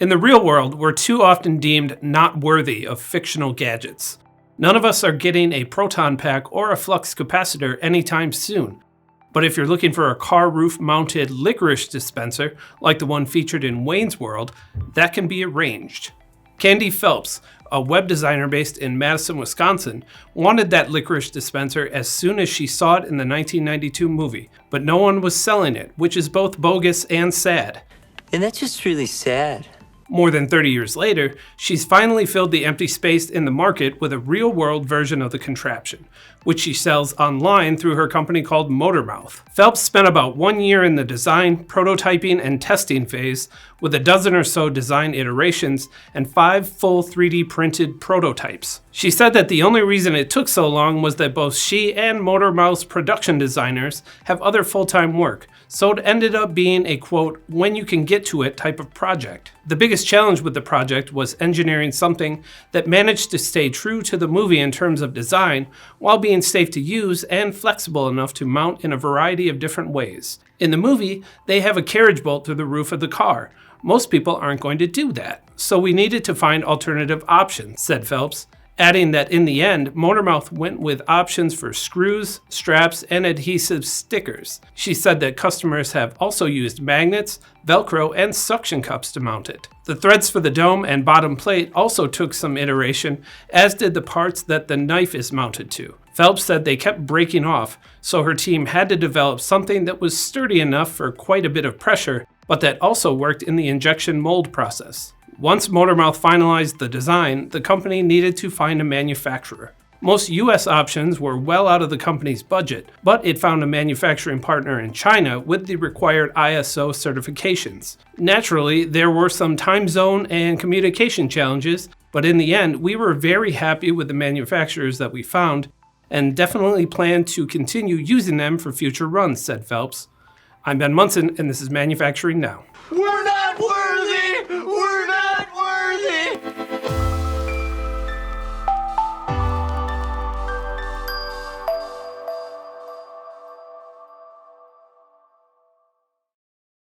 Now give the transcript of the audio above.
In the real world, we're too often deemed not worthy of fictional gadgets. None of us are getting a proton pack or a flux capacitor anytime soon. But if you're looking for a car roof-mounted licorice dispenser, like the one featured in Wayne's World, that can be arranged. Candy Phelps, a web designer based in Madison, Wisconsin, wanted that licorice dispenser as soon as she saw it in the 1992 movie, but no one was selling it, which is both bogus and sad. And that's just really sad. More than 30 years later, she's finally filled the empty space in the market with a real-world version of the contraption, which she sells online through her company called Motormouth. Phelps spent about 1 year in the design, prototyping, and testing phase, with a dozen or so design iterations and 5 full 3D printed prototypes. She said that the only reason it took so long was that both she and Motormouth's production designers have other full-time work, so it ended up being a, quote, when you can get to it type of project. The biggest challenge with the project was engineering something that managed to stay true to the movie in terms of design, while being safe to use and flexible enough to mount in a variety of different ways. In the movie, they have a carriage bolt through the roof of the car. Most people aren't going to do that, so we needed to find alternative options, said Phelps, adding that in the end, Motormouth went with options for screws, straps, and adhesive stickers. She said that customers have also used magnets, Velcro, and suction cups to mount it. The threads for the dome and bottom plate also took some iteration, as did the parts that the knife is mounted to. Phelps said they kept breaking off, so her team had to develop something that was sturdy enough for quite a bit of pressure, but that also worked in the injection mold process. Once Motormouth finalized the design, the company needed to find a manufacturer. Most US options were well out of the company's budget, but it found a manufacturing partner in China with the required ISO certifications. Naturally, there were some time zone and communication challenges, but in the end, we were very happy with the manufacturers that we found, and definitely plan to continue using them for future runs, said Phelps. I'm Ben Munson, and this is Manufacturing Now. We're not worthy! We're not